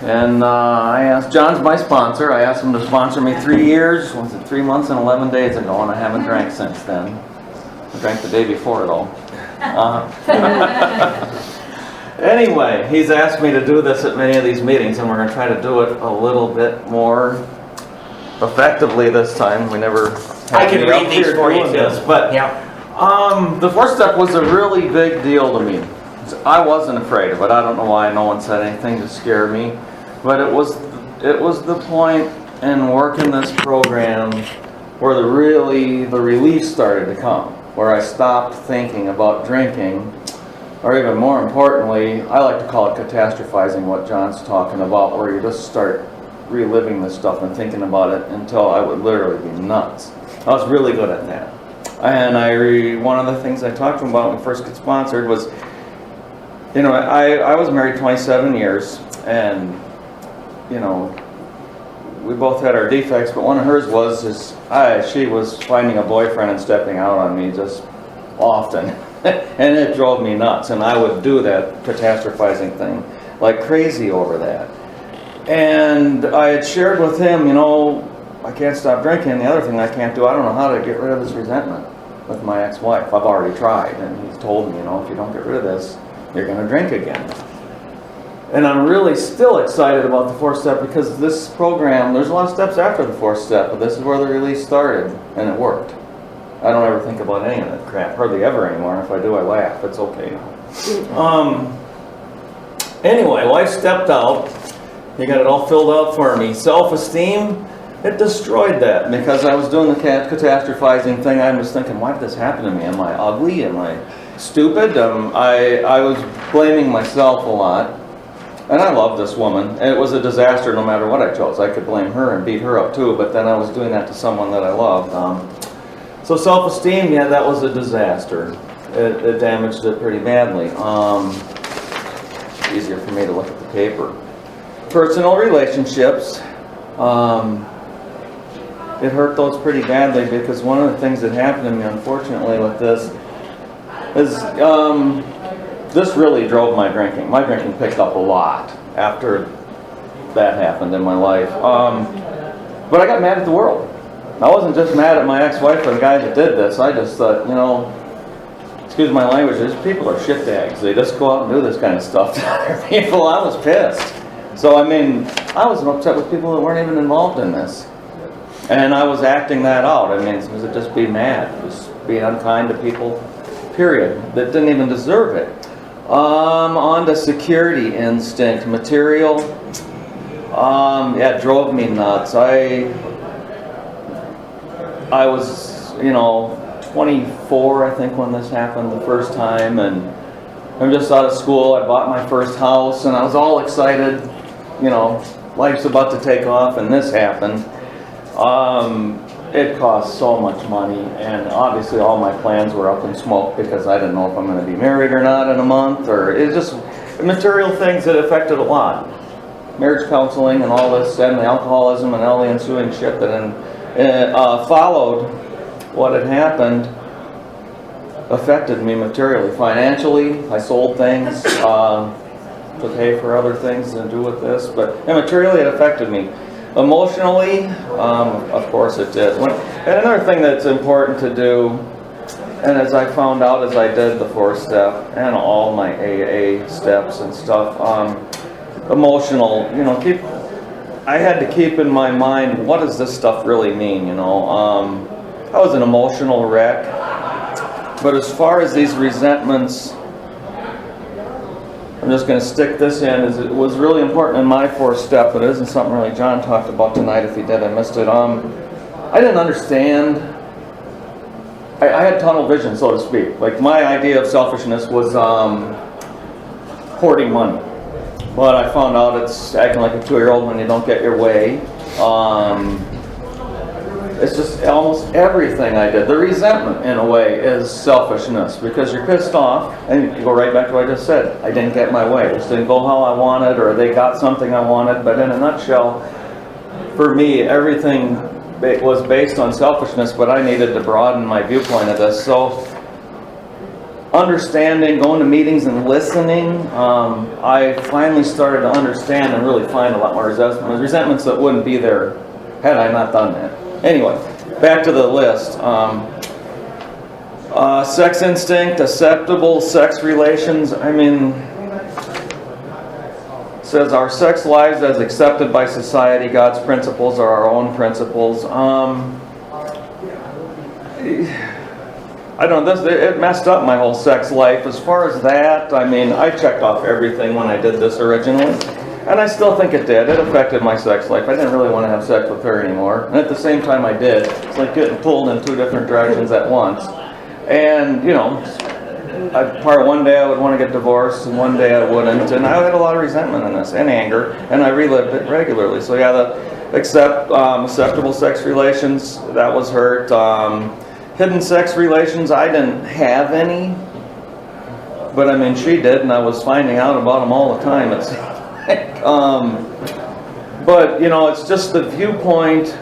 And I asked, John's my sponsor, I asked him to sponsor me 3 years, was it 3 months and 11 days ago, and I haven't drank since then. I drank the day before it all. Anyway, he's asked me to do this at many of these meetings, and we're going to try to do it a little bit more effectively this time. We never I can read these for you too. But yeah. the first step was a really big deal to me. I wasn't afraid of it. I don't know why no one said anything to scare me. But it was the point in working this program where the relief started to come, where I stopped thinking about drinking, or even more importantly, I like to call it catastrophizing, what John's talking about, where you just start reliving this stuff and thinking about it until I would literally be nuts. I was really good at that. And one of the things I talked to him about when we first got sponsored was, you know, I was married 27 years, and you know, we both had our defects, but one of hers was she was finding a boyfriend and stepping out on me just often, and it drove me nuts. And I would do that catastrophizing thing like crazy over that. And I had shared with him, you know, I can't stop drinking. The other thing I can't do, I don't know how to get rid of this resentment with my ex-wife. I've already tried, and he's told me, you know, if you don't get rid of this, you're going to drink again. And I'm really still excited about the 4th step, because this program, there's a lot of steps after the 4th step, but this is where the release started, and it worked. I don't ever think about any of that crap, hardly ever anymore. If I do, I laugh. It's okay now. Anyway, life stepped out. He got it all filled out for me. Self-esteem, it destroyed that, because I was doing the catastrophizing thing. I was thinking, why did this happen to me? Am I ugly? Am I stupid? I was blaming myself a lot. And I love this woman. And it was a disaster no matter what I chose. I could blame her and beat her up too, but then I was doing that to someone that I loved. So self-esteem, yeah, that was a disaster. It damaged it pretty badly. It's easier for me to look at the paper. Personal relationships. It hurt those pretty badly, because one of the things that happened to me, unfortunately, with this is this really drove my drinking. My drinking picked up a lot after that happened in my life. But I got mad at the world. I wasn't just mad at my ex-wife or the guy that did this. I just thought, you know, excuse my language, these people are shitbags. They just go out and do this kind of stuff to other people. I was pissed. So, I mean, I was upset with people that weren't even involved in this. And I was acting that out. I mean, it was just be mad. Just be unkind to people, period, that didn't even deserve it. On to security instinct. Material, yeah, it drove me nuts. I was, you know, 24, I think, when this happened the first time, and I'm just out of school. I bought my first house, and I was all excited. You know, life's about to take off, and this happened. It cost so much money, and obviously all my plans were up in smoke, because I didn't know if I'm going to be married or not in a month, or it's just material things that affected a lot. Marriage counseling and all this, and the alcoholism and all the ensuing shit that followed what had happened affected me materially. Financially, I sold things to pay for other things and do with this, but materially it affected me. Emotionally, of course it did. And another thing that's important to do, and as I found out as I did the 4th step and all my AA steps and stuff, emotional, you know, I had to keep in my mind, what does this stuff really mean, you know? I was an emotional wreck, but as far as these resentments, I'm just going to stick this in, as it was really important in my 4th step, but it isn't something really John talked about tonight. If he did, I missed it. I didn't understand. I had tunnel vision, so to speak. Like, my idea of selfishness was hoarding money. But I found out it's acting like a 2-year-old when you don't get your way. It's just almost everything I did. The resentment, in a way, is selfishness, because you're pissed off, and you go right back to what I just said. I didn't get my way. It just didn't go how I wanted, or they got something I wanted. But in a nutshell, for me, everything was based on selfishness, but I needed to broaden my viewpoint of this. So understanding, going to meetings and listening, I finally started to understand and really find a lot more resentments that wouldn't be there had I not done that. Anyway, back to the list. Sex instinct, acceptable sex relations. I mean, it says our sex lives as accepted by society, God's principles are our own principles. I don't know, it messed up my whole sex life. As far as that, I mean, I checked off everything when I did this originally, and I still think it did. It affected my sex life. I didn't really want to have sex with her anymore, and at the same time I did. It's like getting pulled in two different directions at once. And, you know, one day I would want to get divorced, and one day I wouldn't, and I had a lot of resentment in this, and anger, and I relived it regularly. So yeah, the acceptable sex relations, that was hurt. Hidden sex relations, I didn't have any, but I mean she did, and I was finding out about them all the time. It's but you know, it's just the viewpoint.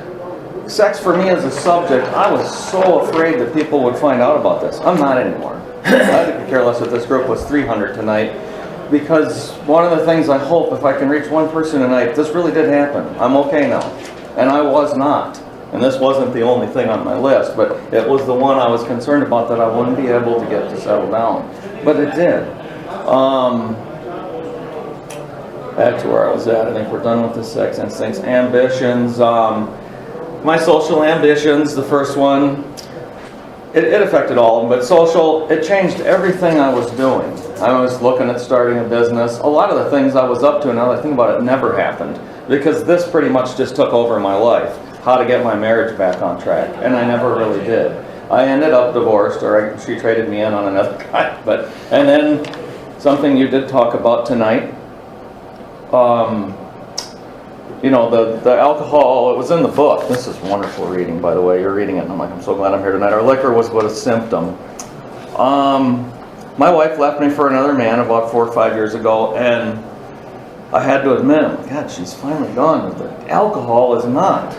Sex for me as a subject, I was so afraid that people would find out about this. I'm not anymore. I could care less if this group was 300 tonight, because one of the things I hope, if I can reach one person tonight, this really did happen. I'm okay now, and I was not. And this wasn't the only thing on my list, but it was the one I was concerned about that I wouldn't be able to get to settle down. But it did. Back to where I was at. I think we're done with the sex instincts. Ambitions. My social ambitions, the first one, it affected all of them, but social, it changed everything I was doing. I was looking at starting a business. A lot of the things I was up to, now that I think about it, never happened, because this pretty much just took over my life. How to get my marriage back on track, and I never really did. I ended up divorced, or she traded me in on another guy. And then something you did talk about tonight, you know, the alcohol, it was in the book. This is wonderful reading, by the way. You're reading it, and I'm like, I'm so glad I'm here tonight. Our liquor was but a symptom. My wife left me for another man about 4 or 5 years ago, and I had to admit, God, she's finally gone, but the alcohol is not.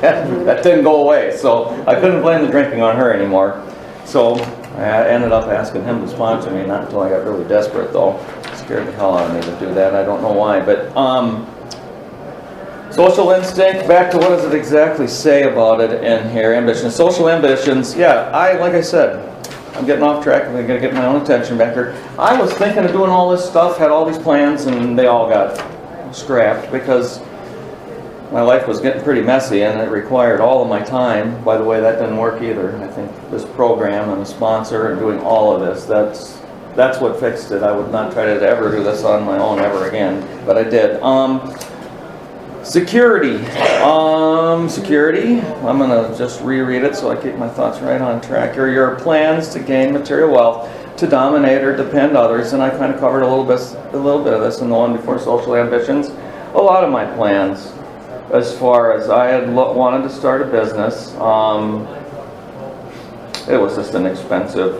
that didn't go away, so I couldn't blame the drinking on her anymore. So I ended up asking him to sponsor me, not until I got really desperate, though. It scared the hell out of me to do that. I don't know why, but social instinct, back to what does it exactly say about it in here? Ambition. Social ambitions, yeah, like I said, I'm getting off track. I'm going to get my own attention back here. I was thinking of doing all this stuff, had all these plans, and they all got scrapped because my life was getting pretty messy and it required all of my time. By the way, that didn't work either. I think this program and a sponsor and doing all of this, that's what fixed it. I would not try to ever do this on my own ever again, but I did. Security. Security. I'm going to just reread it so I keep my thoughts right on track here. Your plans to gain material wealth, to dominate or depend others, and I kind of covered a little bit of this in the one before, social ambitions. A lot of my plans, as far as I had wanted to start a business, it was just inexpensive.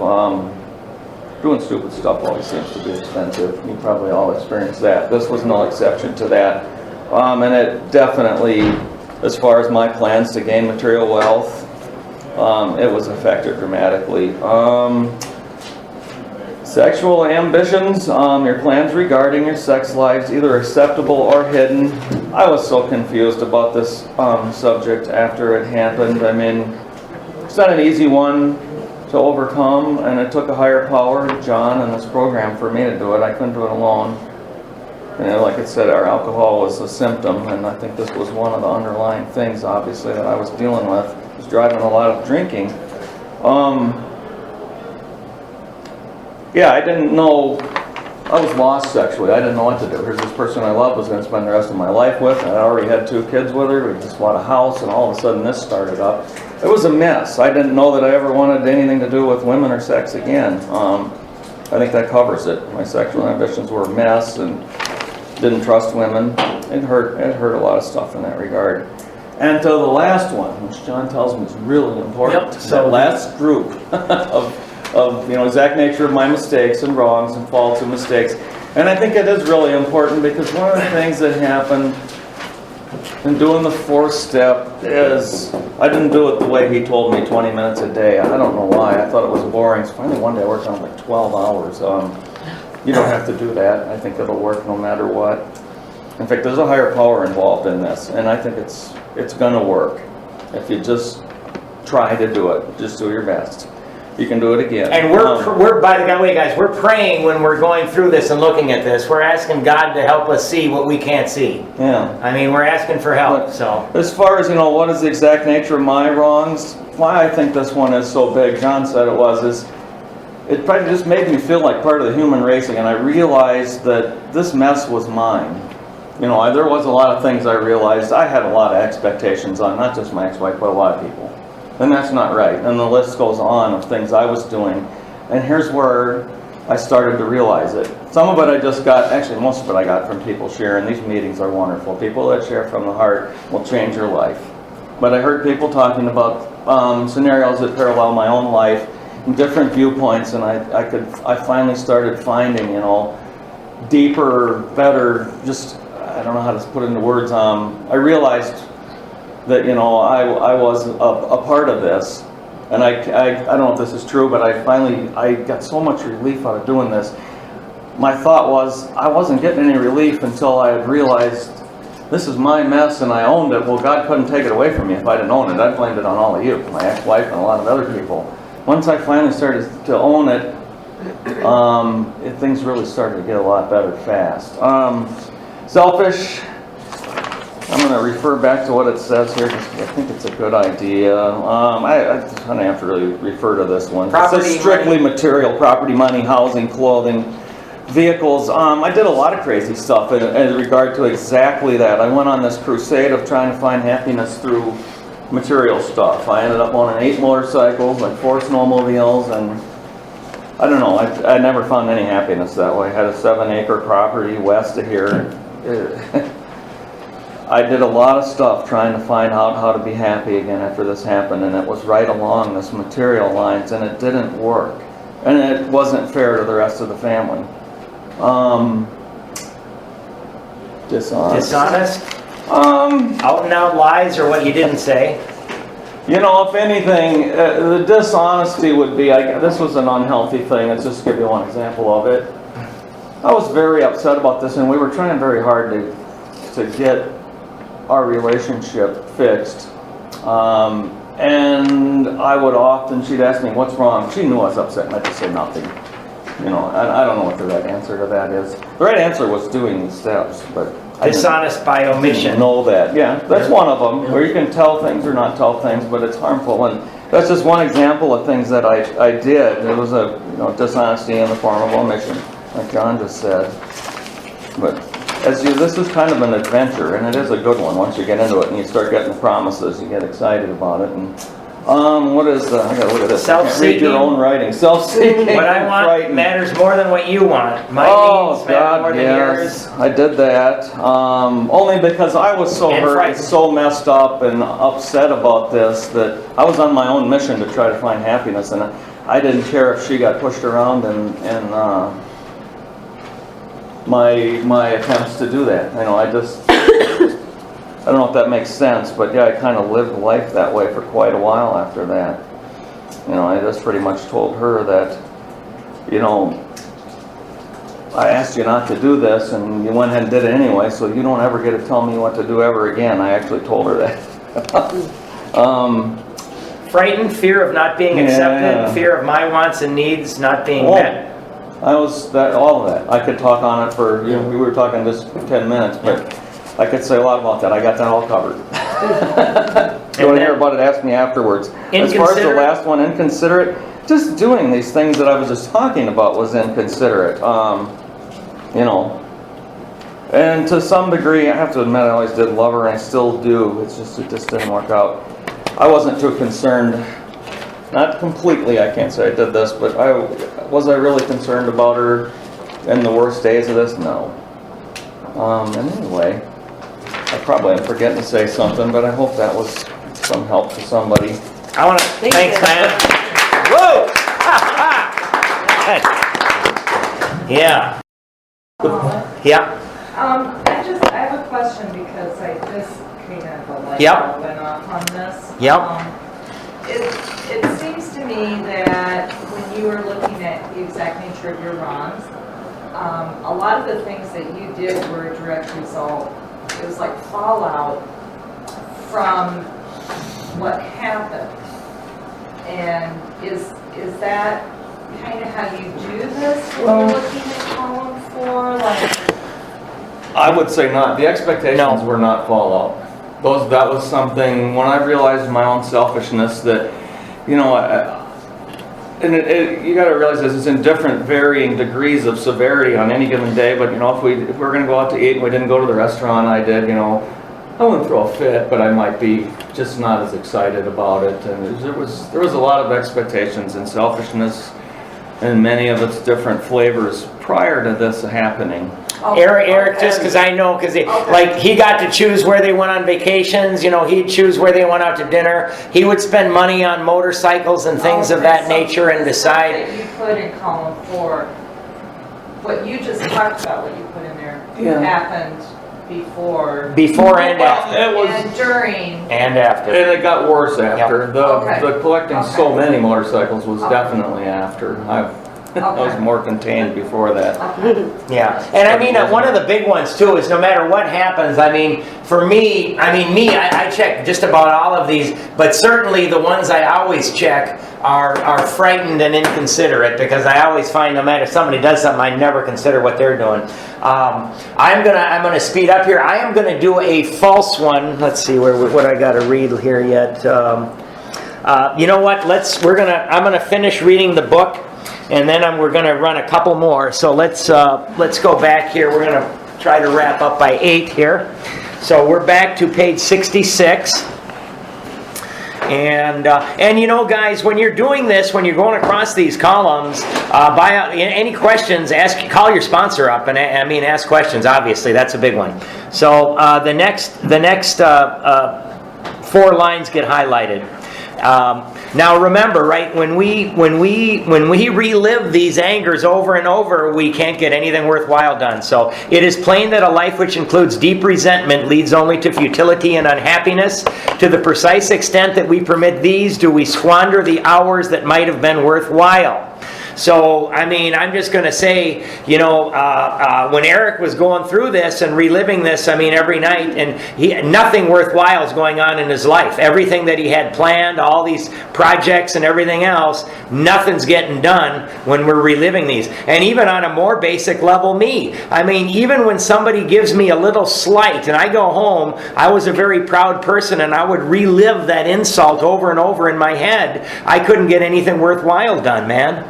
Doing stupid stuff always seems to be expensive. You probably all experienced that. This was no exception to that. And it definitely, as far as my plans to gain material wealth, it was affected dramatically. Sexual ambitions, your plans regarding your sex lives, either acceptable or hidden. I was so confused about this subject after it happened. I mean, it's not an easy one to overcome, and it took a higher power, John, and this program for me to do it. I couldn't do it alone. And like I said, our alcohol was a symptom, and I think this was one of the underlying things, obviously, that I was dealing with. I was driving a lot of drinking. Yeah, I didn't know, I was lost sexually. I didn't know what to do. Here's this person I loved, was going to spend the rest of my life with. I already had 2 kids with her. We just bought a house, and all of a sudden this started up. It was a mess. I didn't know that I ever wanted anything to do with women or sex again. I think that covers it. My sexual ambitions were a mess, and didn't trust women. It hurt a lot of stuff in that regard. And to the last one, which John tells me is really important. Yep. So last group of exact nature of my mistakes and wrongs and faults and mistakes. And I think it is really important because one of the things that happened And doing the fourth step is, I didn't do it the way he told me, 20 minutes a day. I don't know why. I thought it was boring. So finally one day I worked on it like 12 hours. You don't have to do that. I think it'll work no matter what. In fact, there's a higher power involved in this, and I think it's gonna work. If you just try to do it, just do your best. You can do it again. And we're by the way, guys, we're praying when we're going through this and looking at this. We're asking God to help us see what we can't see. Yeah. I mean, we're asking for help, so. As far as, what is the exact nature of my wrongs, why I think this one is so big, John said is it probably just made me feel like part of the human race again. I realized that this mess was mine. There was a lot of things I realized I had a lot of expectations on, not just my ex-wife, but a lot of people. And that's not right. And the list goes on of things I was doing. And here's where I started to realize it. Some of it I just got, actually most of it I got from people sharing. These meetings are wonderful. People that share from the heart will change your life. But I heard people talking about scenarios that parallel my own life and different viewpoints, and I finally started finding, deeper, better, just, I don't know how to put it into words. I realized that, I was a part of this. And I don't know if this is true, but I got so much relief out of doing this. My thought was, I wasn't getting any relief until I had realized this is my mess and I owned it. Well, God couldn't take it away from me if I didn't own it. I blamed it on all of you, my ex-wife and a lot of other people. Once I finally started to own it, things really started to get a lot better fast. Selfish. I'm going to refer back to what it says here because I think it's a good idea. I don't have to really refer to this one. It says strictly material, property, money, housing, clothing, vehicles. I did a lot of crazy stuff in regard to exactly that. I went on this crusade of trying to find happiness through material stuff. I ended up owning 8 motorcycles, like 4 snowmobiles, and I don't know, I never found any happiness that way. I had a 7-acre property west of here. I did a lot of stuff trying to find out how to be happy again after this happened, and it was right along this material lines, and it didn't work. And it wasn't fair to the rest of the family. Dishonest. Dishonest? Out and out lies or what you didn't say? If anything, the dishonesty would be, this was an unhealthy thing. Let's just give you one example of it. I was very upset about this, and we were trying very hard to get our relationship fixed. And I would often, she'd ask me, what's wrong? She knew I was upset, and I'd just say nothing. I don't know what the right answer to that is. The right answer was doing these steps, but dishonest by omission. Know that, yeah. That's one of them, where you can tell things or not tell things, but it's harmful. And that's just one example of things that I did. It was a dishonesty in the form of omission, like John just said. But this is kind of an adventure, and it is a good one. Once you get into it and you start getting the promises, you get excited about it. And what is I gotta look at this. Self-seeking. Read your own writing. Self-seeking. What I want matters more than what you want. My needs matter more than yours. I did that. Only because I was so hurt and so messed up and upset about this that I was on my own mission to try to find happiness, and I didn't care if she got pushed around and my attempts to do that. I don't know if that makes sense, but yeah, I kind of lived life that way for quite a while after that. I just pretty much told her that, I asked you not to do this, and you went ahead and did it anyway, so you don't ever get to tell me what to do ever again. I actually told her that. Frightened, fear of not being accepted, fear of my wants and needs not being met. All of that. I could talk on it for, we were talking just 10 minutes, but I could say a lot about that. I got that all covered. You want to hear about it, ask me afterwards. As far as the last one, inconsiderate, just doing these things that I was just talking about was inconsiderate. And to some degree, I have to admit, I always did love her, and I still do. It just didn't work out. I wasn't too concerned. Not completely, I can't say I did this, but was I really concerned about her in the worst days of this? No. And anyway, I probably am forgetting to say something, but I hope that was some help to somebody. I want to thanks, man. Whoa! Yeah. Yeah. I have a question. question because I just kind of a light Yep. bulb went off on this. Yep. It seems to me that when you were looking at the exact nature of your wrongs, a lot of the things that you did were a direct result. It was like fallout from what happened. And is that kind of how you do this when Well- you're looking at column 4? Like, I would say not. The expectations were not fallout. That was something, when I realized my own selfishness that, you know, you gotta realize this is in different varying degrees of severity on any given day, but you know, if we're gonna go out to eat and we didn't go to the restaurant, I did, you know, I wouldn't throw a fit, but I might be just not as excited about it. And there was a lot of expectations and selfishness and many of its different flavors prior to this happening. Eric, just because I know, because like he got to choose where they went on vacations, you know, he'd choose where they went out to dinner. He would spend money on motorcycles and things of that nature and decide. That you put in column 4, what you just talked about, what you put in there, Yeah. happened before And after. It was, and during. And after. and it got worse after. Okay. The collecting so Okay. many motorcycles was Okay. definitely after. I was Okay. more contained before that. Okay. Yeah, and I mean, one of the big ones too is no matter what happens, I mean, for me, I check just about all of these, but certainly the ones I always check are frightened and inconsiderate, because I always find no matter somebody does something, I never consider what they're doing. I'm gonna speed up here. I am gonna do a false one. Let's see what I got to read here yet. You know what? I'm gonna finish reading the book. And then we're going to run a couple more. So let's go back here. We're going to try to wrap up by 8 here. So we're back to page 66. And you know, guys, when you're doing this, when you're going across these columns, any questions, call your sponsor up and ask questions. Obviously, that's a big one. So the next 4 lines get highlighted. Now remember, right, when we relive these angers over and over, we can't get anything worthwhile done. So it is plain that a life which includes deep resentment leads only to futility and unhappiness. To the precise extent that we permit these, do we squander the hours that might have been worthwhile. So, I mean, I'm just going to say, you know, when Eric was going through this and reliving this, I mean, every night, and nothing worthwhile is going on in his life. Everything that he had planned, all these projects and everything else, nothing's getting done when we're reliving these. And even on a more basic level, me. I mean, even when somebody gives me a little slight and I go home, I was a very proud person and I would relive that insult over and over in my head. I couldn't get anything worthwhile done, man.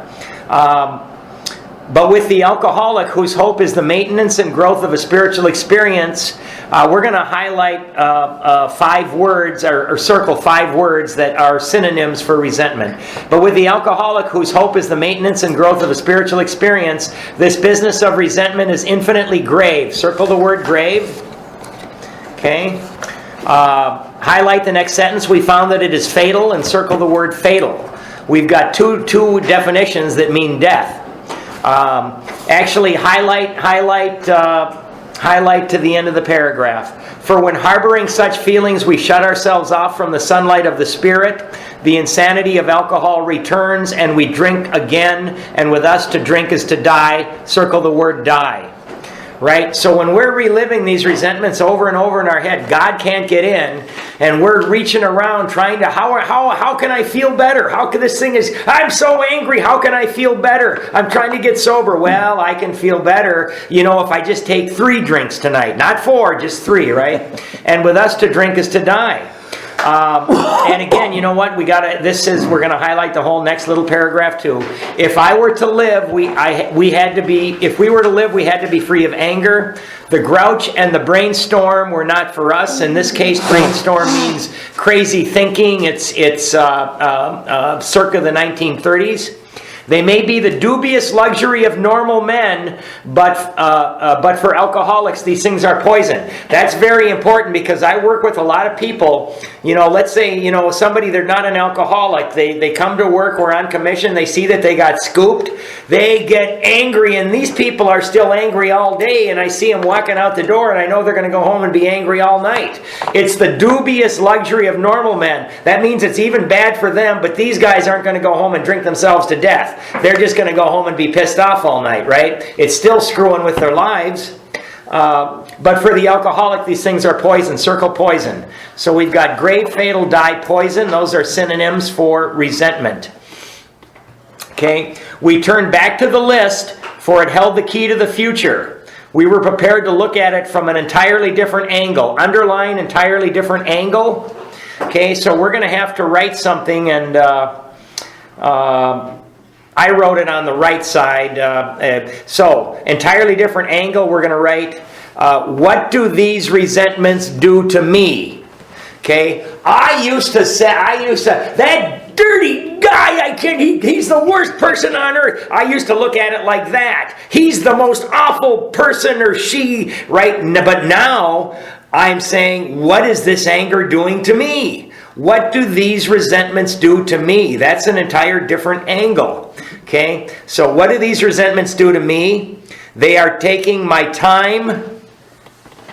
But with the alcoholic whose hope is the maintenance and growth of a spiritual experience, we're going to highlight 5 words or circle 5 words that are synonyms for resentment. But with the alcoholic whose hope is the maintenance and growth of a spiritual experience, this business of resentment is infinitely grave. Circle the word grave. Okay. Highlight the next sentence. We found that it is fatal, and circle the word fatal. We've got two definitions that mean death. Actually, highlight to the end of the paragraph. For when harboring such feelings, we shut ourselves off from the sunlight of the Spirit. The insanity of alcohol returns, and we drink again. And with us, to drink is to die. Circle the word die. Right? So when we're reliving these resentments over and over in our head, God can't get in, and we're reaching around trying to, how can I feel better? How can this thing is, I'm so angry, how can I feel better? I'm trying to get sober. Well, I can feel better, you know, if I just take 3 drinks tonight. Not 4, just 3, right? And with us, to drink is to die. And again, you know what? We're going to highlight the whole next little paragraph too. If I were to live, we had to be free of anger. The grouch and the brainstorm were not for us. In this case, brainstorm means crazy thinking. It's circa the 1930s. They may be the dubious luxury of normal men, but for alcoholics, these things are poison. That's very important because I work with a lot of people. Let's say, somebody, they're not an alcoholic. They come to work, we're on commission, they see that they got scooped. They get angry, and these people are still angry all day, and I see them walking out the door, and I know they're going to go home and be angry all night. It's the dubious luxury of normal men. That means it's even bad for them, but these guys aren't going to go home and drink themselves to death. They're just going to go home and be pissed off all night, right? It's still screwing with their lives. But for the alcoholic, these things are poison, circle poison. So we've got grave, fatal, die, poison. Those are synonyms for resentment. Okay, we turn back to the list, for it held the key to the future. We were prepared to look at it from an entirely different angle. Underline, entirely different angle. Okay, so we're going to have to write something, and I wrote it on the right side. So, entirely different angle, we're going to write, what do these resentments do to me? Okay, I used to, that dirty guy, he's the worst person on earth. I used to look at it like that. He's the most awful person, or she, right? But now, I'm saying, what is this anger doing to me? What do these resentments do to me? That's an entire different angle. Okay, so what do these resentments do to me? They are taking my time,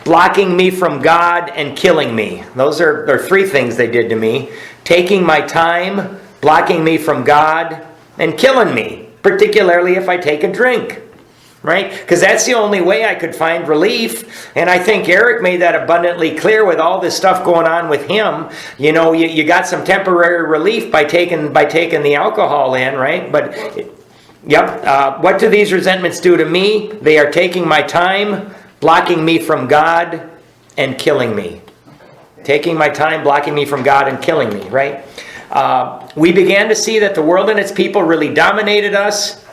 blocking me from God, and killing me. Those are three things they did to me. Taking my time, blocking me from God, and killing me, particularly if I take a drink. Right? Because that's the only way I could find relief. And I think Eric made that abundantly clear with all this stuff going on with him. You got some temporary relief by taking the alcohol in, right? But, yep. What do these resentments do to me? They are taking my time, blocking me from God, and killing me. Taking my time, blocking me from God, and killing me, right? We began to see that the world and its people really dominated us.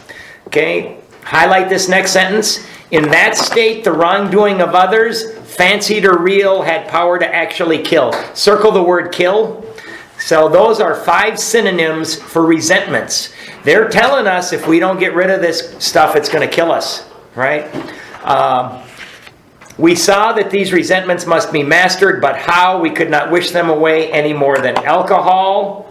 Okay? Highlight this next sentence. In that state, the wrongdoing of others, fancied or real, had power to actually kill. Circle the word kill. So those are 5 synonyms for resentments. They're telling us if we don't get rid of this stuff, it's going to kill us. Right? We saw that these resentments must be mastered, but how? We could not wish them away any more than alcohol.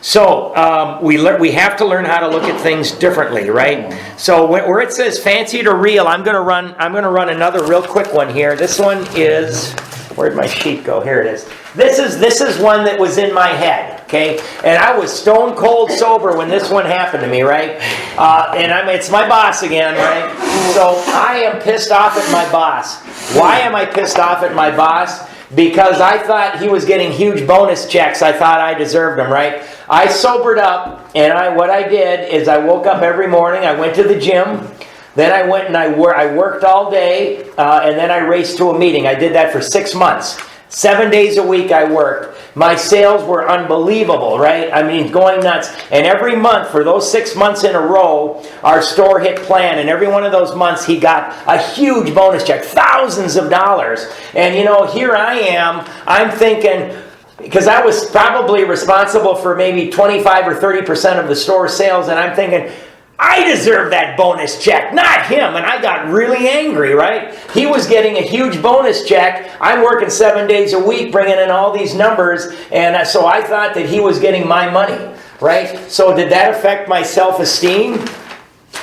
So we have to learn how to look at things differently, right? So where it says fancied or real, I'm going to run another real quick one here. This one is, where'd my sheet go? Here it is. This is one that was in my head, okay? And I was stone cold sober when this one happened to me, right? And it's my boss again, right? So I am pissed off at my boss. Why am I pissed off at my boss? Because I thought he was getting huge bonus checks. I thought I deserved them, right? I sobered up, and what I did is I woke up every morning, I went to the gym, then I went and I worked all day, and then I raced to a meeting. I did that for 6 months. 7 days a week I worked. My sales were unbelievable, right? I mean, going nuts. And every month, for those 6 months in a row, our store hit plan. And every one of those months, he got a huge bonus check, thousands of dollars. And here I am, I'm thinking, because I was probably responsible for maybe 25 or 30% of the store sales, and I'm thinking, I deserve that bonus check, not him. And I got really angry, right? He was getting a huge bonus check. I'm working 7 days a week, bringing in all these numbers. And so I thought that he was getting my money, right? So did that affect my self-esteem?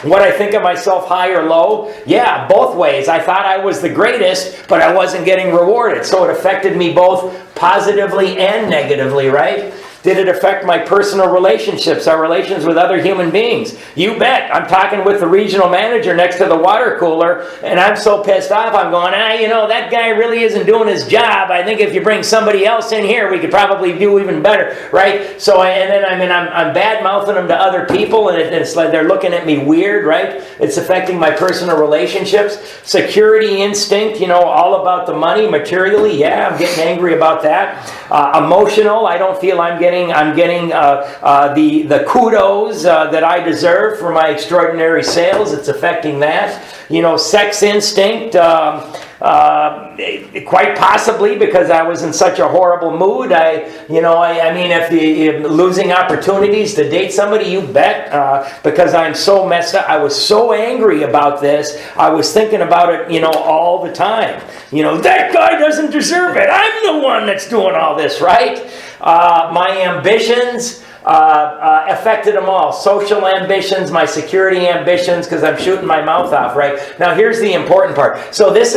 What I think of myself, high or low? Yeah, both ways. I thought I was the greatest, but I wasn't getting rewarded. So it affected me both positively and negatively, right? Did it affect my personal relationships, our relations with other human beings? You bet. I'm talking with the regional manager next to the water cooler, and I'm so pissed off, I'm going, that guy really isn't doing his job. I think if you bring somebody else in here, we could probably do even better, right? So, I'm bad-mouthing them to other people, and it's like they're looking at me weird, right? It's affecting my personal relationships. Security instinct, all about the money, materially, yeah, I'm getting angry about that. Emotional, I don't feel I'm getting the kudos that I deserve for my extraordinary sales. It's affecting that. Sex instinct. Quite possibly because I was in such a horrible mood. I mean, if losing opportunities to date somebody, you bet. Because I'm so messed up. I was so angry about this. I was thinking about it, all the time. That guy doesn't deserve it. I'm the one that's doing all this, right? My ambitions affected them all. Social ambitions, my security ambitions, because I'm shooting my mouth off, right? Now here's the important part. So this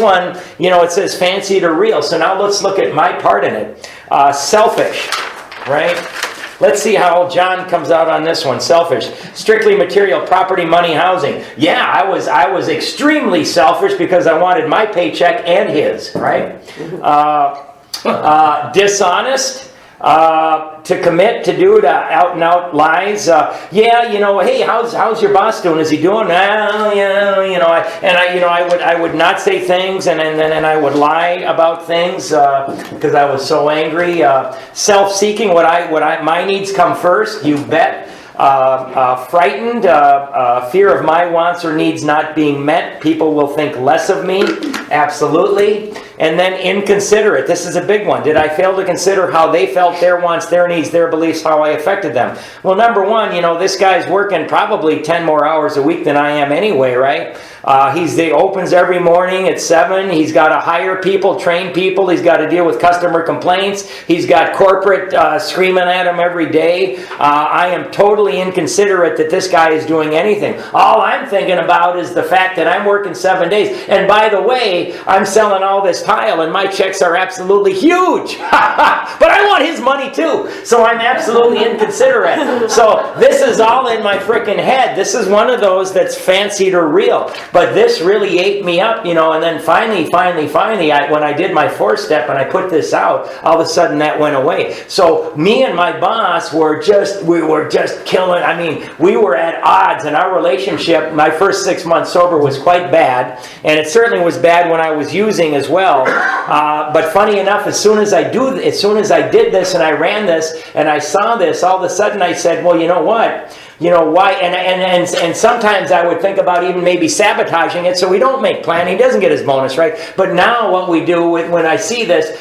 one, it says fancy to real. So now let's look at my part in it. Selfish, right? Let's see how John comes out on this one. Selfish. Strictly material, property, money, housing. Yeah, I was extremely selfish because I wanted my paycheck and his, right? Dishonest. To commit to do out and out lies. Hey, how's your boss doing? Is he doing? I would not say things, and I would lie about things because I was so angry. Self-seeking. My needs come first. You bet. Frightened, fear of my wants or needs not being met. People will think less of me. Absolutely. And then inconsiderate. This is a big one. Did I fail to consider how they felt, their wants, their needs, their beliefs, how I affected them? Well, number one, this guy's working probably 10 more hours a week than I am anyway, right? He opens every morning at 7. He's got to hire people, train people. He's got to deal with customer complaints. He's got corporate screaming at him every day. I am totally inconsiderate that this guy is doing anything. All I'm thinking about is the fact that I'm working 7 days. And by the way, I'm selling all this tile and my checks are absolutely huge. But I want his money too. So I'm absolutely inconsiderate. So this is all in my freaking head. This is one of those that's fancy to real. But this really ate me up, and then finally, when I did my 4-step and I put this out, all of a sudden that went away. So me and my boss we were just killing. I mean, we were at odds, and our relationship, my first 6 months sober, was quite bad, and it certainly was bad when I was using as well. But funny enough, as soon as I did this and I ran this and I saw this, all of a sudden I said, well, you know what? Why? And sometimes I would think about even maybe sabotaging it so we don't make plan. He doesn't get his bonus, right? But now what we do when I see this,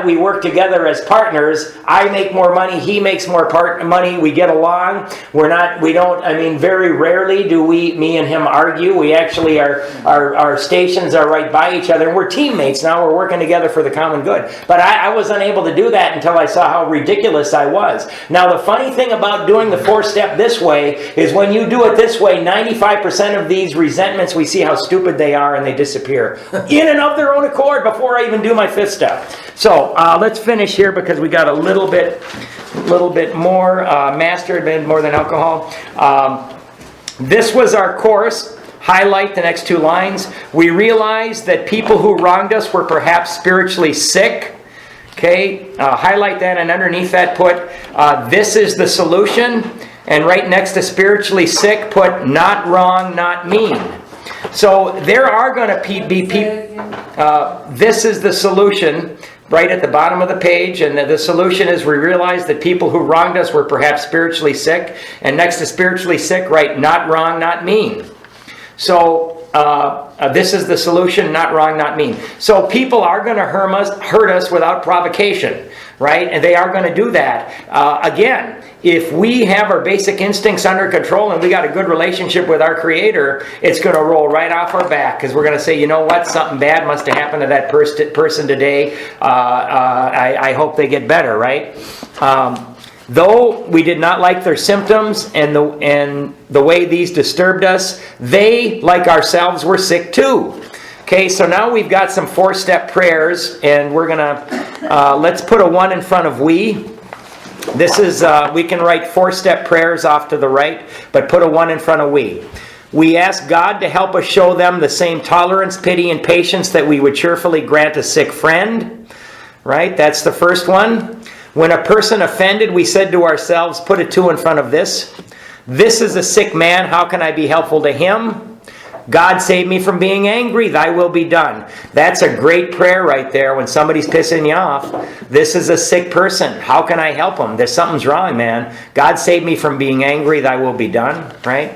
we work together as partners. I make more money. He makes more money. We get along. Very rarely do me and him argue. We actually our stations are right by each other, and we're teammates now. We're working together for the common good. But I was unable to do that until I saw how ridiculous I was. Now the funny thing about doing the 4-step this way is when you do it this way, 95% of these resentments, we see how stupid they are and they disappear in and of their own accord before I even do my 5th step. So let's finish here because we got a little bit more mastered, more than alcohol. This was our course. Highlight the next 2 lines. We realized that people who wronged us were perhaps spiritually sick. Okay, highlight that, and underneath that put, this is the solution. And right next to spiritually sick, put not wrong, not mean. So there are going to be people. This is the solution right at the bottom of the page. And the solution is we realize that people who wronged us were perhaps spiritually sick. And next to spiritually sick, write not wrong, not mean. So this is the solution, not wrong, not mean. So people are going to hurt us without provocation, right? And they are going to do that. Again, if we have our basic instincts under control and we got a good relationship with our Creator, it's going to roll right off our back because we're going to say, you know what, something bad must have happened to that person today. I hope they get better, right? Though we did not like their symptoms and the way these disturbed us, they, like ourselves, were sick too. Okay, so now we've got some 4-step prayers, and we're going to, let's put a 1 in front of we. This is, we can write 4-step prayers off to the right, but put a 1 in front of we. We ask God to help us show them the same tolerance, pity, and patience that we would cheerfully grant a sick friend. Right, that's the first one. When a person offended, we said to ourselves, put a 2 in front of this. This is a sick man, how can I be helpful to him? God save me from being angry, thy will be done. That's a great prayer right there when somebody's pissing you off. This is a sick person. How can I help them? Something's wrong, man. God save me from being angry, thy will be done, right?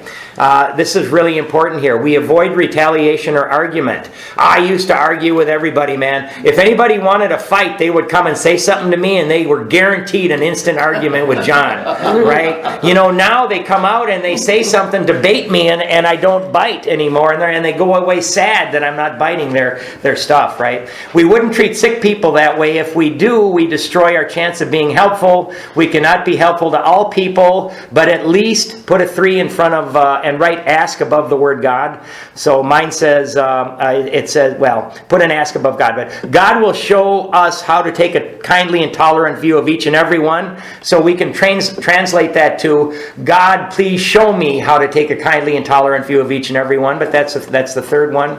This is really important here. We avoid retaliation or argument. I used to argue with everybody, man. If anybody wanted a fight, they would come and say something to me, and they were guaranteed an instant argument with John, right? You know, now they come out and they say something, debate me, and I don't bite anymore, and they go away sad that I'm not biting their stuff, right? We wouldn't treat sick people that way. If we do, we destroy our chance of being helpful. We cannot be helpful to all people, but at least put a 3 in front of and write ask above the word God. So mine says, put an ask above God. But God will show us how to take a kindly and tolerant view of each and every one. So we can translate that to, God, please show me how to take a kindly and tolerant view of each and every one. But that's the third one.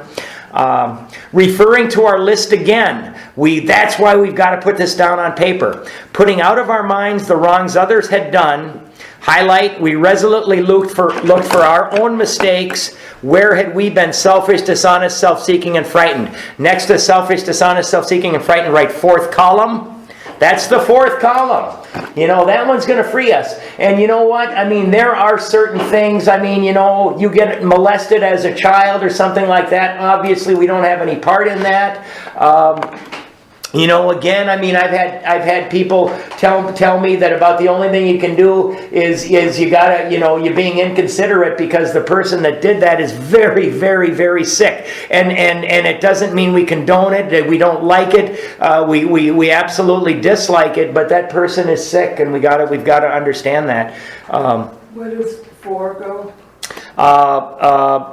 Referring to our list again, that's why we've got to put this down on paper. Putting out of our minds the wrongs others had done. Highlight, we resolutely looked for our own mistakes. Where had we been selfish, dishonest, self-seeking, and frightened? Next to selfish, dishonest, self-seeking, and frightened, write 4th column. That's the 4th column. You know, that one's going to free us. And you know what? I mean, there are certain things. I mean, you know, you get molested as a child or something like that. Obviously, we don't have any part in that. You know, again, I mean, I've had people tell me that about the only thing you can do is you gotta, you know, you're being inconsiderate because the person that did that is very, very, very sick, and it doesn't mean we condone it, that we don't like it, we absolutely dislike it, but that person is sick, and we've got to understand that. Where does 4 go?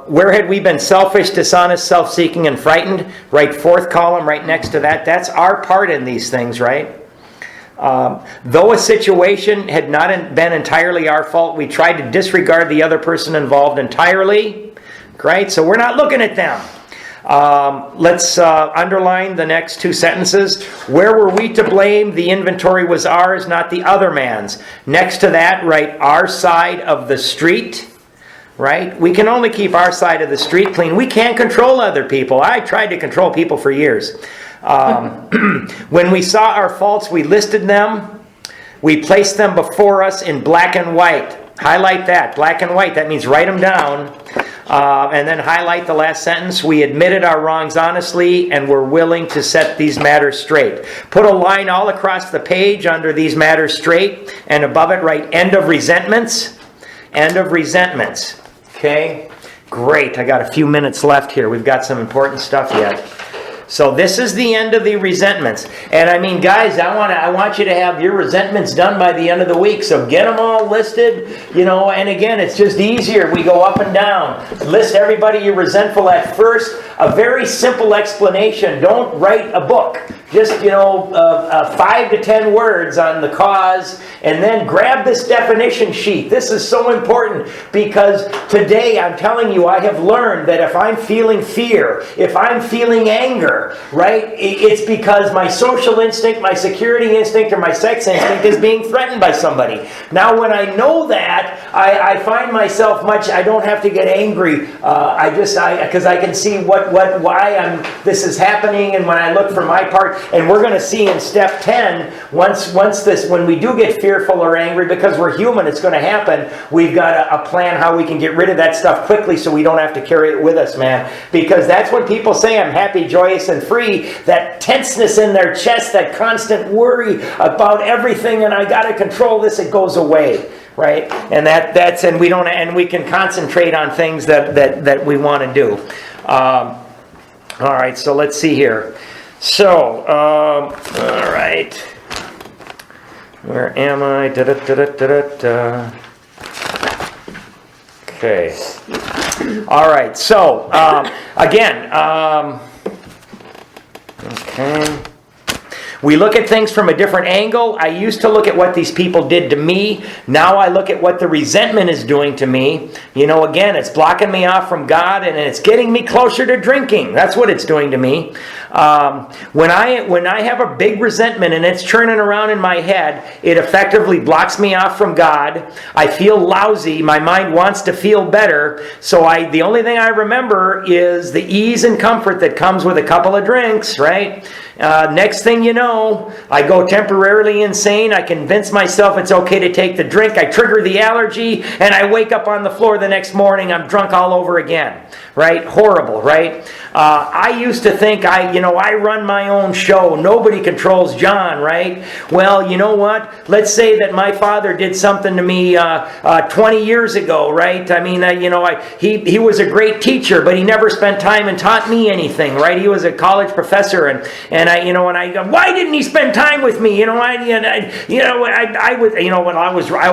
Where had we been selfish, dishonest, self-seeking, and frightened? Right 4th column right next to that. That's our part in these things, right? Though a situation had not been entirely our fault, we tried to disregard the other person involved entirely. Right? So we're not looking at them. Let's underline the next 2 sentences. Where were we to blame? The inventory was ours, not the other man's. Next to that, write our side of the street. Right? We can only keep our side of the street clean. We can't control other people. I tried to control people for years. When we saw our faults, we listed them. We placed them before us in black and white. Highlight that, black and white. That means write them down. And then highlight the last sentence. We admitted our wrongs honestly and were willing to set these matters straight. Put a line all across the page under these matters straight. And above it, write end of resentments. End of resentments. Okay, great. I got a few minutes left here. We've got some important stuff yet. So this is the end of the resentments. And I mean, guys, I want you to have your resentments done by the end of the week. So get them all listed, you know, and again, it's just easier. We go up and down. List everybody you're resentful at first. A very simple explanation. Don't write a book. Just, you know, 5 to 10 words on the cause, and then grab this definition sheet. This is so important because today I'm telling you, I have learned that if I'm feeling fear, if I'm feeling anger, right, it's because my social instinct, my security instinct, or my sex instinct is being threatened by somebody. Now, when I know that, I find myself I don't have to get angry. Because I can see why this is happening, and when I look for my part. And we're going to see in step 10, when we do get fearful or angry, because we're human, it's going to happen, we've got a plan how we can get rid of that stuff quickly so we don't have to carry it with us, man. Because that's when people say I'm happy, joyous, and free, that tenseness in their chest, that constant worry about everything, and I got to control this, it goes away. Right? And we can concentrate on things that we want to do. All right, so let's see here. So, all right. Where am I? Okay. All right. So, again, okay. We look at things from a different angle. I used to look at what these people did to me. Now I look at what the resentment is doing to me. You know, again, it's blocking me off from God, and it's getting me closer to drinking. That's what it's doing to me. When I have a big resentment and it's churning around in my head, it effectively blocks me off from God. I feel lousy. My mind wants to feel better. So the only thing I remember is the ease and comfort that comes with a couple of drinks, right? Next thing you know, I go temporarily insane. I convince myself it's okay to take the drink. I trigger the allergy, and I wake up on the floor the next morning. I'm drunk all over again, right? Horrible, right? I used to think I run my own show. Nobody controls John, right? Well, you know what? Let's say that my father did something to me 20 years ago, right? I mean, he was a great teacher, but he never spent time and taught me anything, right? He was a college professor, and I go, why didn't he spend time with me? When I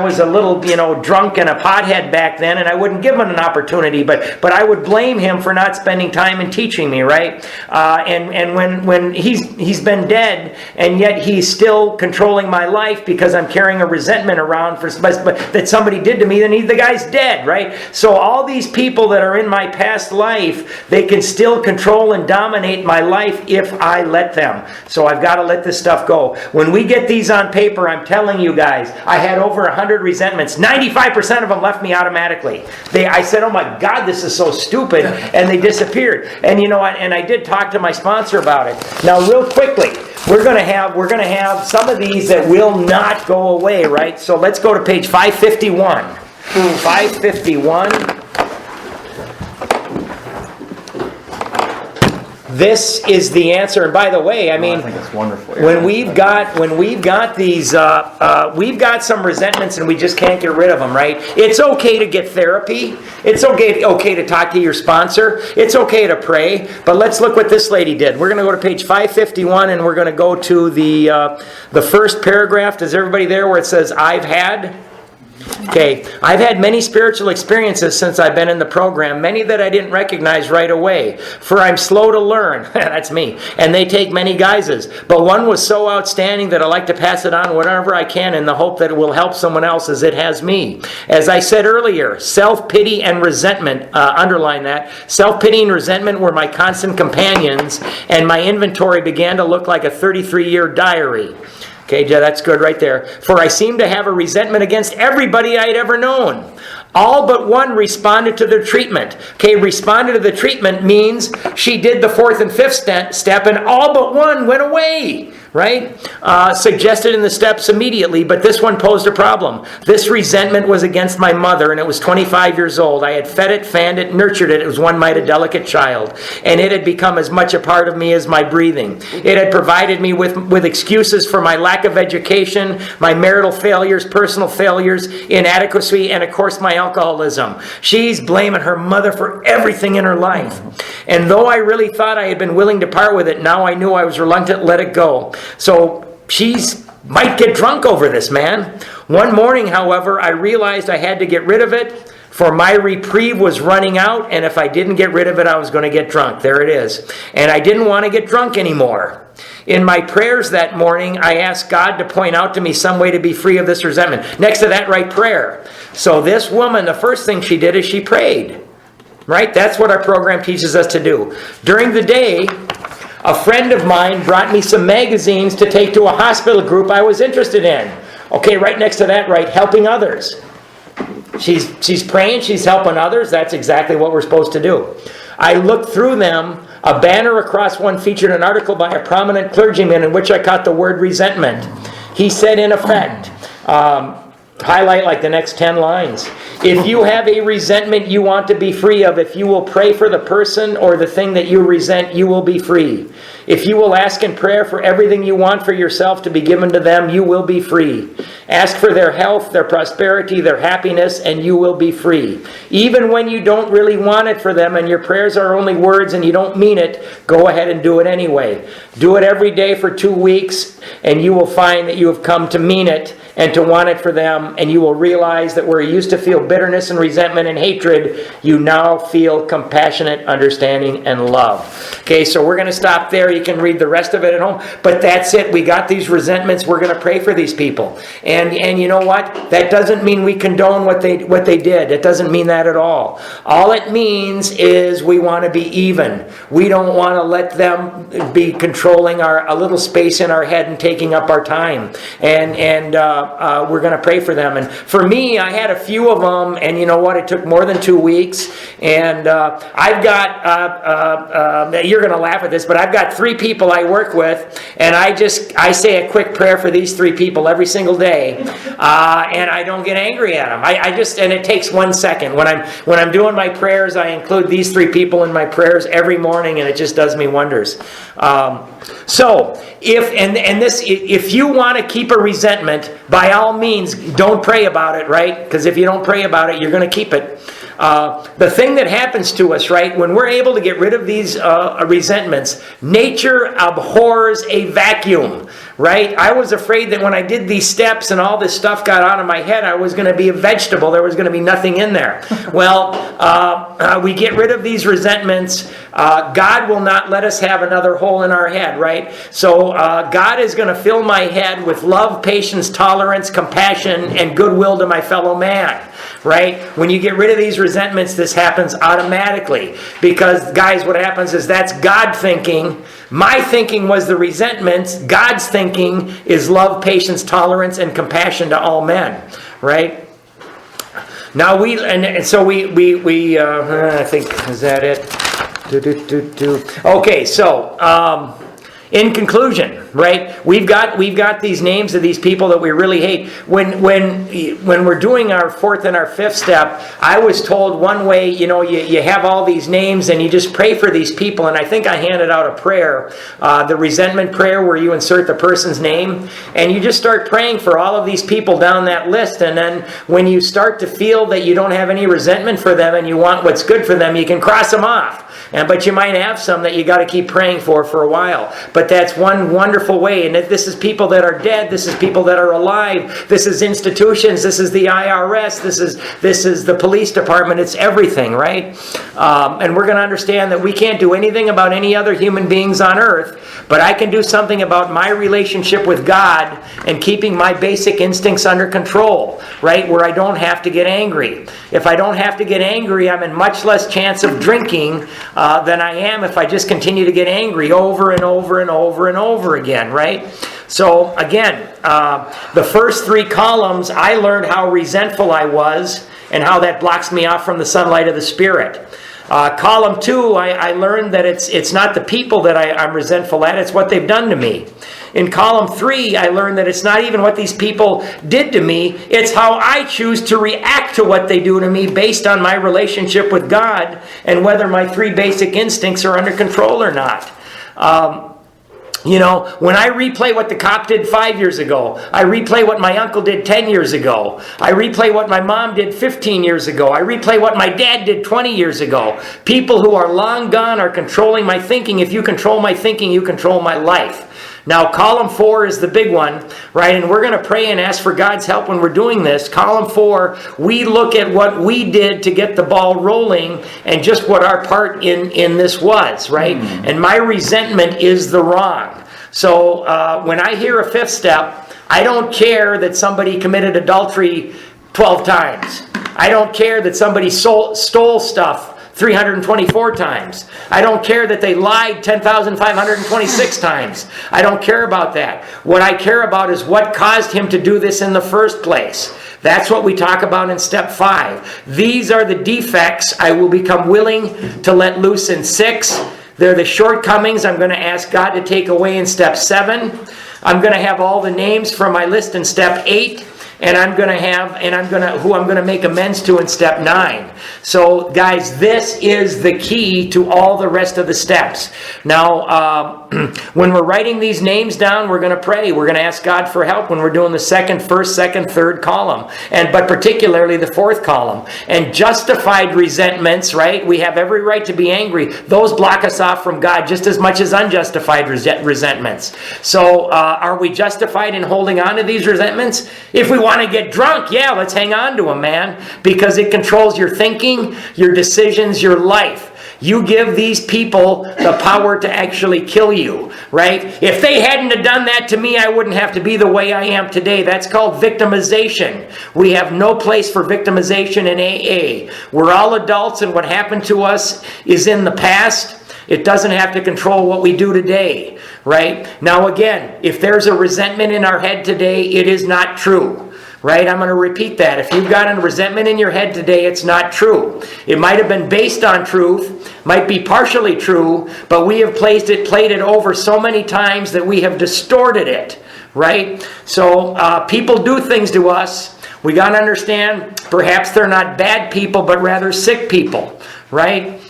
was a little, drunk and a pothead back then, and I wouldn't give him an opportunity, but I would blame him for not spending time and teaching me, right? And when he's been dead, and yet he's still controlling my life because I'm carrying a resentment around that somebody did to me, then the guy's dead, right? So all these people that are in my past life, they can still control and dominate my life if I let them. So I've got to let this stuff go. When we get these on paper, I'm telling you guys, I had over 100 resentments. 95% of them left me automatically. I said, oh my God, this is so stupid, and they disappeared. And and I did talk to my sponsor about it. Now, real quickly, we're going to have some of these that will not go away, right? So let's go to page 551. 551. This is the answer. And by the way, I mean, I think it's wonderful. when we've got these, we've got some resentments and we just can't get rid of them, right? It's okay to get therapy. It's okay to talk to your sponsor. It's okay to pray. But let's look what this lady did. We're going to go to page 551 and we're going to go to the first paragraph. Is everybody there where it says, I've had? Okay, I've had many spiritual experiences since I've been in the program, many that I didn't recognize right away. For I'm slow to learn, that's me, and they take many guises. But one was so outstanding that I like to pass it on whenever I can in the hope that it will help someone else as it has me. As I said earlier, self-pity and resentment, underline that, self-pity and resentment were my constant companions, and my inventory began to look like a 33-year diary. Okay, that's good right there. For I seem to have a resentment against everybody I'd ever known. All but one responded to the treatment. Okay, responded to the treatment means she did the fourth and fifth step and all but one went away. Right? Suggested in the steps immediately, but this one posed a problem. This resentment was against my mother, and it was 25 years old. I had fed it, fanned it, nurtured it. It was one mighty delicate child, and it had become as much a part of me as my breathing. It had provided me with excuses for my lack of education, my marital failures, personal failures, inadequacy, and of course my alcoholism. She's blaming her mother for everything in her life. And though I really thought I had been willing to part with it, now I knew I was reluctant to let it go. So she's might get drunk over this, man. One morning, however, I realized I had to get rid of it, for my reprieve was running out, and if I didn't get rid of it, I was going to get drunk. There it is. And I didn't want to get drunk anymore. In my prayers that morning, I asked God to point out to me some way to be free of this resentment. Next to that, write prayer. So this woman, the first thing she did is she prayed. Right? That's what our program teaches us to do. During the day, a friend of mine brought me some magazines to take to a hospital group I was interested in. Okay, right next to that, right, helping others. She's praying, she's helping others. That's exactly what we're supposed to do. I looked through them. A banner across one featured an article by a prominent clergyman in which I caught the word resentment. He said, in effect, highlight like the next 10 lines. If you have a resentment you want to be free of, if you will pray for the person or the thing that you resent, you will be free. If you will ask in prayer for everything you want for yourself to be given to them, you will be free. Ask for their health, their prosperity, their happiness, and you will be free. Even when you don't really want it for them and your prayers are only words and you don't mean it, go ahead and do it anyway. Do it every day for 2 weeks and you will find that you have come to mean it and to want it for them, and you will realize that where you used to feel bitterness and resentment and hatred, you now feel compassionate understanding and love. Okay, so we're going to stop there. You can read the rest of it at home, but that's it. We got these resentments. We're going to pray for these people, and you know what? That doesn't mean we condone what they did. It doesn't mean that at all. All it means is we want to be even. We don't want to let them be controlling a little space in our head and taking up our time, and we're going to pray for them. And for me, I had a few of them, and you know what? It took more than 2 weeks, and I've got, you're going to laugh at this, but I've got 3 people I work with, and I say a quick prayer for these 3 people every single day, and I don't get angry at them. And it takes 1 second. When I'm doing my prayers, I include these 3 people in my prayers every morning, and it just does me wonders. So if you want to keep a resentment, by all means, don't pray about it, right? Because if you don't pray about it, you're going to keep it. The thing that happens to us, right, when we're able to get rid of these resentments, nature abhors a vacuum, right? I was afraid that when I did these steps and all this stuff got out of my head, I was going to be a vegetable. There was going to be nothing in there. Well, we get rid of these resentments. God will not let us have another hole in our head, right? So God is going to fill my head with love, patience, tolerance, compassion, and goodwill to my fellow man, right? When you get rid of these resentments, this happens automatically. Because, guys, what happens is that's God thinking. My thinking was the resentments. God's thinking is love, patience, tolerance, and compassion to all men, right? Now I think, is that it? Okay, so in conclusion, right? We've got these names of these people that we really hate. When we're doing our 4th and our 5th step, I was told one way, you have all these names and you just pray for these people. And I think I handed out a prayer, the resentment prayer, where you insert the person's name and you just start praying for all of these people down that list. And then when you start to feel that you don't have any resentment for them and you want what's good for them, you can cross them off. But you might have some that you got to keep praying for a while. But that's one wonderful way. And this is people that are dead. This is people that are alive. This is institutions. This is the IRS. This is the police department. It's everything, right? And we're going to understand that we can't do anything about any other human beings on earth, but I can do something about my relationship with God and keeping my basic instincts under control, right? Where I don't have to get angry. If I don't have to get angry, I'm in much less chance of drinking than I am if I just continue to get angry over and over and over and over again, right? So again, the first 3 columns, I learned how resentful I was and how that blocks me off from the sunlight of the Spirit. Column 2, I learned that it's not the people that I'm resentful at, it's what they've done to me. In column 3, I learned that it's not even what these people did to me, it's how I choose to react to what they do to me based on my relationship with God and whether my 3 basic instincts are under control or not. When I replay what the cop did 5 years ago, I replay what my uncle did 10 years ago, I replay what my mom did 15 years ago, I replay what my dad did 20 years ago. People who are long gone are controlling my thinking. If you control my thinking, you control my life. Now, column 4 is the big one, right? And we're going to pray and ask for God's help when we're doing this. Column 4, we look at what we did to get the ball rolling and just what our part in this was, right? And my resentment is the wrong. So when I hear a 5th step, I don't care that somebody committed adultery 12 times. I don't care that somebody stole stuff 324 times. I don't care that they lied 10,526 times. I don't care about that. What I care about is what caused him to do this in the first place. That's what we talk about in step 5. These are the defects I will become willing to let loose in 6. They're the shortcomings I'm going to ask God to take away in step 7. I'm going to have all the names from my list in step 8. and who I'm gonna make amends to in step 9. So guys, this is the key to all the rest of the steps. Now, when we're writing these names down, we're gonna pray. We're gonna ask God for help when we're doing the first, second, third column, but particularly the 4th column. And justified resentments, right? We have every right to be angry. Those block us off from God just as much as unjustified resentments. So, are we justified in holding on to these resentments? If we want to get drunk, yeah, let's hang on to them, man, because it controls your thinking, your decisions, your life. You give these people the power to actually kill you, right? If they hadn't have done that to me, I wouldn't have to be the way I am today. That's called victimization. We have no place for victimization in AA. We're all adults, and what happened to us is in the past. It doesn't have to control what we do today, right? Now again, if there's a resentment in our head today, it is not true. Right? I'm going to repeat that. If you've got a resentment in your head today, it's not true. It might have been based on truth, might be partially true, but we have played it over so many times that we have distorted it. Right? So people do things to us. We got to understand, perhaps they're not bad people, but rather sick people. Right?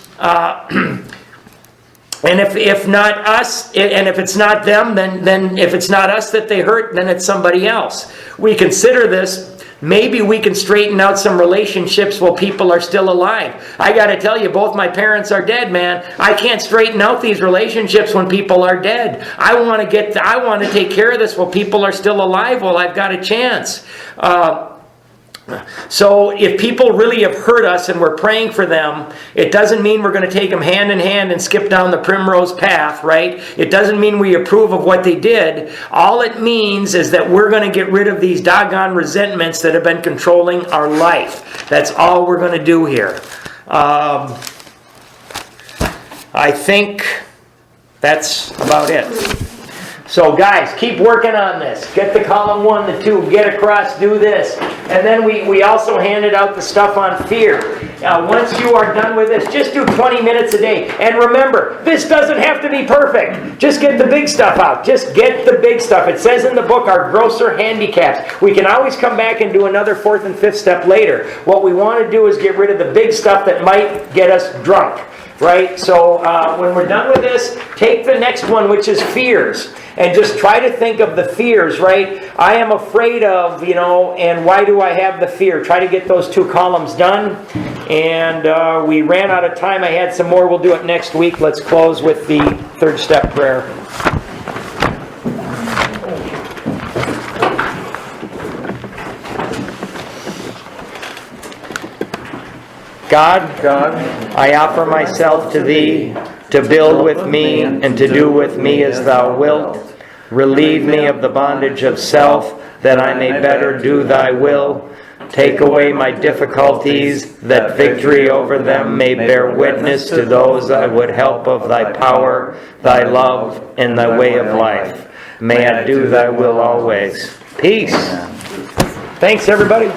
And if not us, and if it's not them, then if it's not us that they hurt, then it's somebody else. We consider this. Maybe we can straighten out some relationships while people are still alive. I got to tell you, both my parents are dead, man. I can't straighten out these relationships when people are dead. I want to take care of this while people are still alive, while I've got a chance. So if people really have hurt us and we're praying for them, it doesn't mean we're going to take them hand in hand and skip down the primrose path, right? It doesn't mean we approve of what they did. All it means is that we're going to get rid of these doggone resentments that have been controlling our life. That's all we're going to do here. I think that's about it. So guys, keep working on this. Get the column 1, the 2, get across, do this. And then we also handed out the stuff on fear. Once you are done with this, just do 20 minutes a day. And remember, this doesn't have to be perfect. Just get the big stuff out. Just get the big stuff. It says in the book, our grosser handicaps. We can always come back and do another 4th and 5th step later. What we want to do is get rid of the big stuff that might get us drunk. Right? So when we're done with this, take the next one, which is fears. And just try to think of the fears, right? I am afraid of, and why do I have the fear? Try to get those 2 columns done. And we ran out of time. I had some more. We'll do it next week. Let's close with the 3rd step prayer. God, I offer myself to Thee, to build with me and to do with me as Thou wilt. Relieve me of the bondage of self, that I may better do Thy will. Take away my difficulties, that victory over them may bear witness to those I would help of Thy power, Thy love, and Thy way of life. May I do Thy will always. Peace. Thanks, everybody.